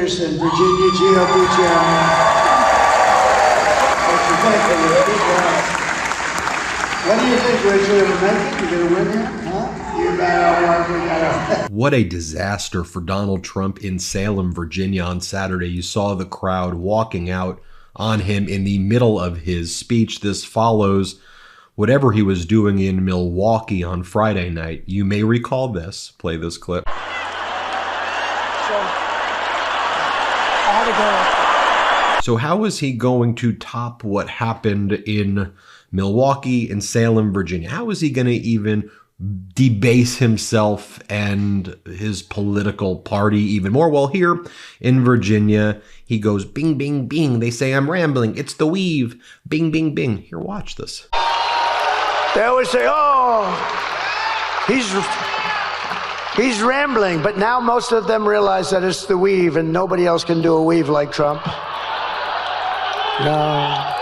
Anderson, Virginia GOP chairman. What do you think, Rachel? You gonna make it? You gonna win here? Huh? You better. What a disaster for Donald Trump in Salem, Virginia on Saturday. You saw the crowd walking out on him in the middle of his speech. This follows whatever he was doing in Milwaukee on Friday night. You may recall this. Play this clip. So, I had to go. So how is he going to top what happened in Milwaukee and Salem, Virginia? How is he going to even debase himself and his political party even more? Well, here in Virginia, he goes bing, bing, bing. They say I'm rambling. It's the weave. Bing, bing, bing. Here, watch this. They always say, oh, he's rambling. But now most of them realize that it's the weave and nobody else can do a weave like Trump. No.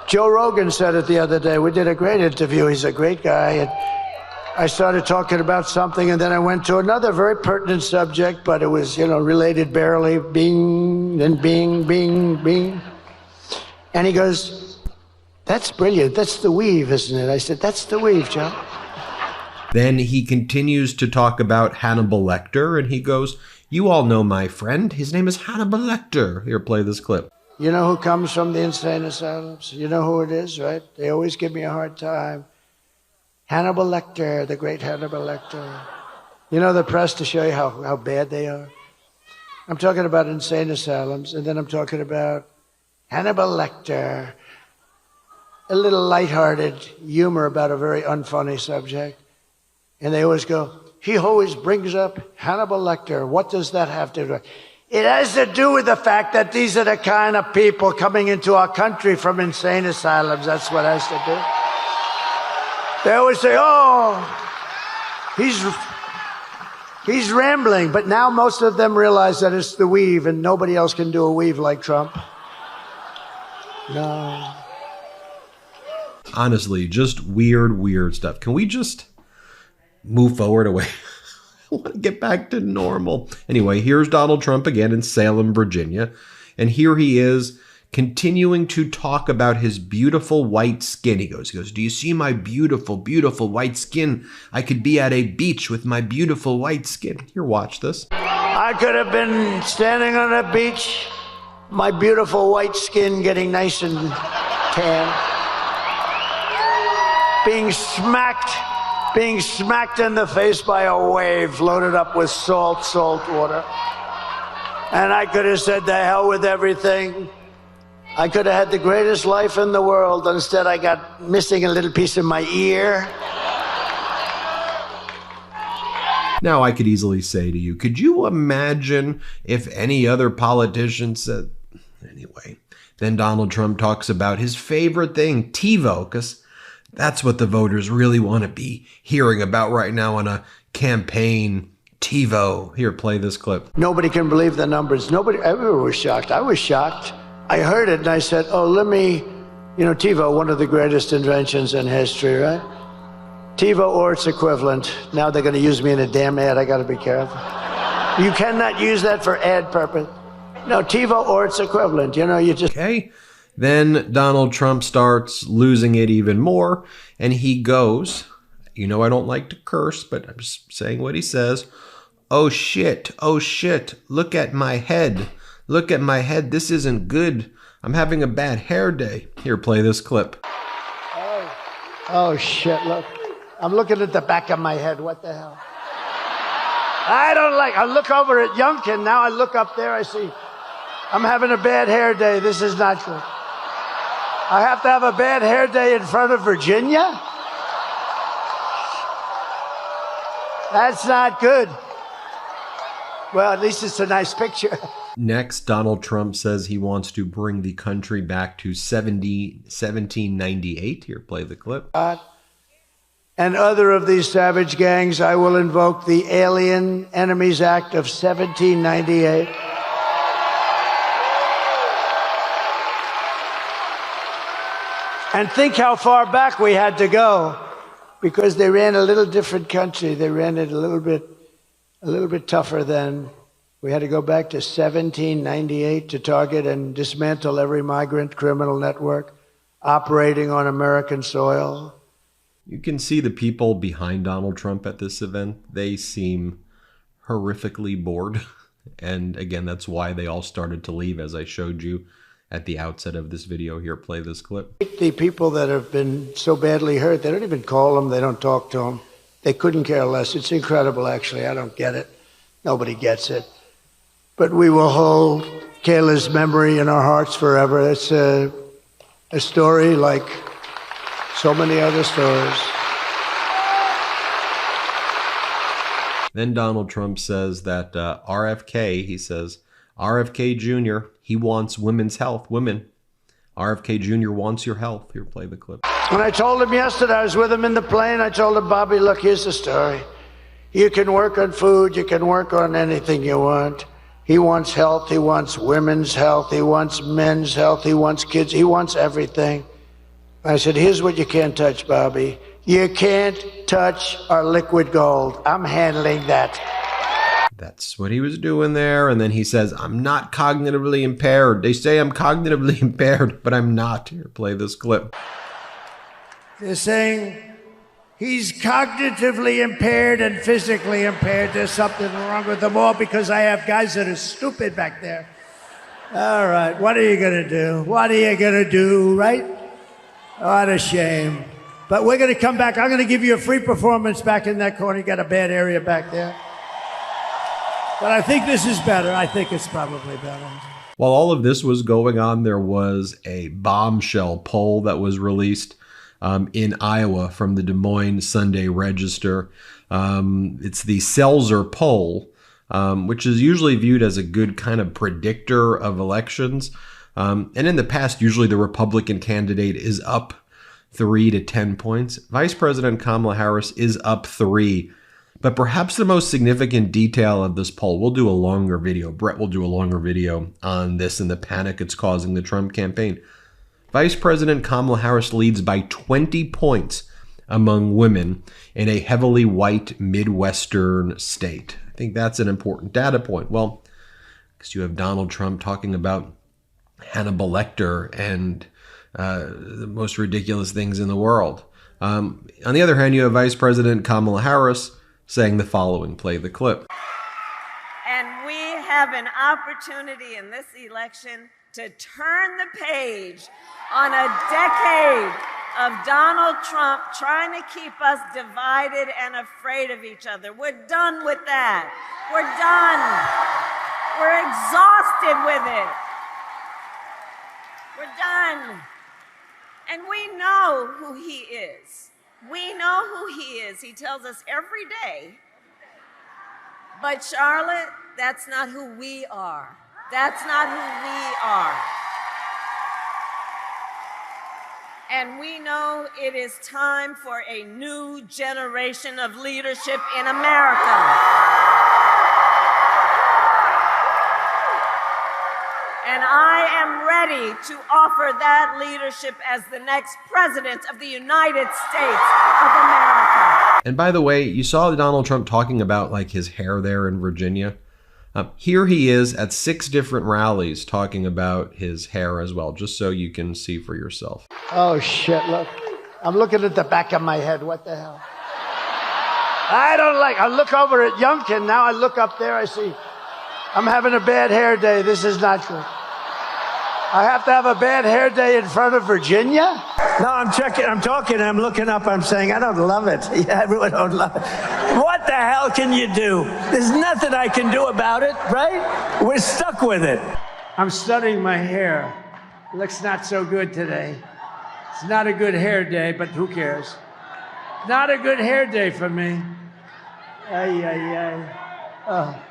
Joe Rogan said it the other day. We did a great interview. He's a great guy. And I started talking about something, and then I went to another very pertinent subject, but it was, related barely. Bing, then bing, bing, bing. And he goes, that's brilliant. That's the weave, isn't it? I said, that's the weave, Joe. Then he continues to talk about Hannibal Lecter, and he goes, you all know my friend. His name is Hannibal Lecter. Here, play this clip. You know who comes from the insane asylums? You know who it is, right? They always give me a hard time. Hannibal Lecter, the great Hannibal Lecter. You know the press to show you how bad they are? I'm talking about insane asylums, and then I'm talking about Hannibal Lecter. A little lighthearted humor about a very unfunny subject. And they always go, he always brings up Hannibal Lecter. What does that have to do with it? It has to do with the fact that these are the kind of people coming into our country from insane asylums. That's what it has to do. They always say, oh, he's rambling. But now most of them realize that it's the weave and nobody else can do a weave like Trump. No. Honestly, just weird stuff. Can we just move forward away? I want to get back to normal. Anyway, here's Donald Trump again in Salem, Virginia. And here he is continuing to talk about his beautiful white skin. He goes, do you see my beautiful, beautiful white skin? I could be at a beach with my beautiful white skin. Here, watch this. I could have been standing on a beach, my beautiful white skin getting nice and tan. Being smacked in the face by a wave loaded up with salt water. And I could have said, the hell with everything. I could have had the greatest life in the world. Instead, I got missing a little piece of my ear. Now, I could easily say to you, could you imagine if any other politician said, anyway, then Donald Trump talks about his favorite thing, TiVo, because that's what the voters really want to be hearing about right now on a campaign. TiVo. Here, play this clip. Nobody can believe the numbers. Everyone was shocked. I was shocked. I heard it and I said, oh, TiVo, one of the greatest inventions in history, right? TiVo or its equivalent. Now they're going to use me in a damn ad. I got to be careful. You cannot use that for ad purpose. No, TiVo or its equivalent. You just... Okay. Then Donald Trump starts losing it even more, and he goes, I don't like to curse, but I'm just saying what he says. Oh shit, look at my head. Look at my head, this isn't good. I'm having a bad hair day. Here, play this clip. Oh shit, look. I'm looking at the back of my head, what the hell? I look over at Youngkin, now I look up there, I see, I'm having a bad hair day, this is not good. I have to have a bad hair day in front of Virginia? That's not good. Well, at least it's a nice picture. Next, Donald Trump says he wants to bring the country back to 1798. Here, play the clip. And other of these savage gangs, I will invoke the Alien Enemies Act of 1798. And think how far back we had to go, because they ran a little different country. They ran it a little bit tougher than We had to go back to 1798 to target and dismantle every migrant criminal network operating on American soil. You can see the people behind Donald Trump at this event. They seem horrifically bored. And again, that's why they all started to leave, as I showed you at the outset of this video. Here, play this clip. The people that have been so badly hurt, they don't even call them, they don't talk to them. They couldn't care less. It's incredible, actually. I don't get it. Nobody gets it. But we will hold Kayla's memory in our hearts forever. It's a story like so many other stories. Then Donald Trump says that RFK, he says, RFK Jr., he wants women's health. Women, RFK Jr. wants your health. Here, play the clip. When I told him yesterday, I was with him in the plane, I told him, Bobby, look, here's the story. You can work on food, you can work on anything you want. He wants health, he wants women's health, he wants men's health, he wants kids, he wants everything. I said, here's what you can't touch, Bobby. You can't touch our liquid gold. I'm handling that. That's what he was doing there. And then he says, I'm not cognitively impaired. They say I'm cognitively impaired, but I'm not. Here, play this clip. They're saying he's cognitively impaired and physically impaired. There's something wrong with them all because I have guys that are stupid back there. All right, what are you going to do? What are you going to do, right? What a shame. But we're going to come back. I'm going to give you a free performance back in that corner. You got a bad area back there. But I think this is better. I think it's probably better. While all of this was going on, there was a bombshell poll that was released in Iowa from the Des Moines Sunday Register. It's the Seltzer poll, which is usually viewed as a good kind of predictor of elections. And in the past, usually the Republican candidate is up 3 to 10 points. Vice President Kamala Harris is up 3. But perhaps the most significant detail of this poll, we'll do a longer video. Brett will do a longer video on this and the panic it's causing the Trump campaign. Vice President Kamala Harris leads by 20 points among women in a heavily white Midwestern state. I think that's an important data point. Well, because you have Donald Trump talking about Hannibal Lecter and the most ridiculous things in the world. On the other hand, you have Vice President Kamala Harris saying the following. Play the clip. And we have an opportunity in this election to turn the page on a decade of Donald Trump trying to keep us divided and afraid of each other. We're done with that. We're done. We're exhausted with it. We're done. And we know who he is. We know who he is. He tells us every day. But Charlotte, that's not who we are. That's not who we are. And we know it is time for a new generation of leadership in America. And I am ready to offer that leadership as the next president of the United States of America. And by the way, you saw Donald Trump talking about like his hair there in Virginia. Here he is at 6 different rallies talking about his hair as well, just so you can see for yourself. Oh, shit, look. I'm looking at the back of my head. What the hell? I don't like, I look over at Youngkin. Now I look up there, I see I'm having a bad hair day. This is not good. I have to have a bad hair day in front of Virginia? No, I'm checking, I'm talking, I'm looking up, I'm saying, I don't love it. Yeah, everyone don't love it. What the hell can you do? There's nothing I can do about it, right? We're stuck with it. I'm studying my hair. It looks not so good today. It's not a good hair day, but who cares? Not a good hair day for me. Ay, ay, ay. Oh.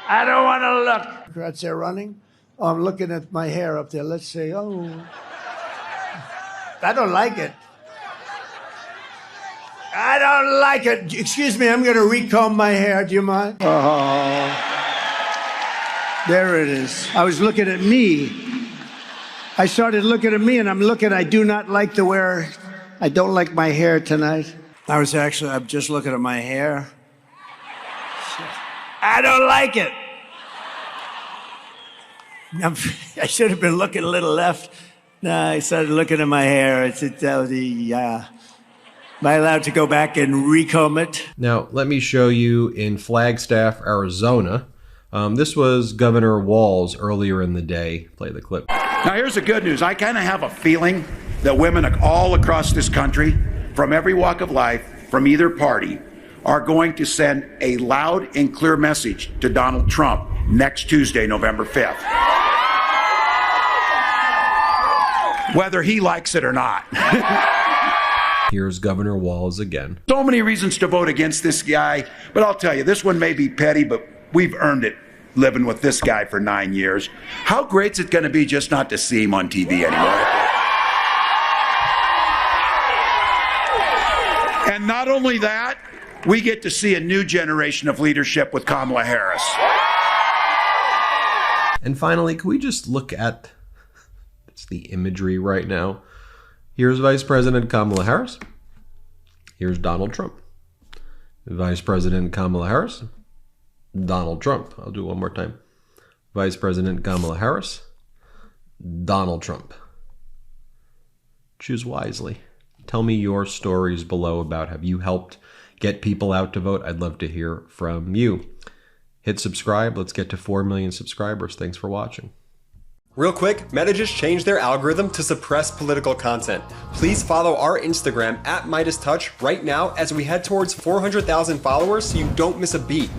I don't want to look. Democrats are running. Oh, I'm looking at my hair up there. Let's see. Oh, I don't like it. I don't like it. Excuse me, I'm going to recomb my hair. Do you mind? Oh, there it is. I was looking at me. I started looking at me, and I'm looking. I do not like to wear. I don't like my hair tonight. I'm just looking at my hair. I don't like it. I should have been looking a little left. No, I started looking at my hair. I said, am I allowed to go back and recomb it? Now, let me show you in Flagstaff, Arizona. This was Governor Walz earlier in the day. Play the clip. Now, here's the good news. I kind of have a feeling that women all across this country, from every walk of life, from either party, are going to send a loud and clear message to Donald Trump next Tuesday, November 5th. Whether he likes it or not. Here's Governor Walz again. So many reasons to vote against this guy, but I'll tell you, this one may be petty, but we've earned it living with this guy for 9 years. How great's it going to be just not to see him on TV anymore? And not only that, we get to see a new generation of leadership with Kamala Harris. And finally, can we just look at the imagery right now? Here's Vice President Kamala Harris. Here's Donald Trump. Vice President Kamala Harris. Donald Trump. I'll do it one more time. Vice President Kamala Harris. Donald Trump. Choose wisely. Tell me your stories below about have you helped get people out to vote. I'd love to hear from you. Hit subscribe. Let's get to 4 million subscribers. Thanks for watching. Real quick, Meta just changed their algorithm to suppress political content. Please follow our Instagram @MidasTouch right now as we head towards 400,000 followers so you don't miss a beat.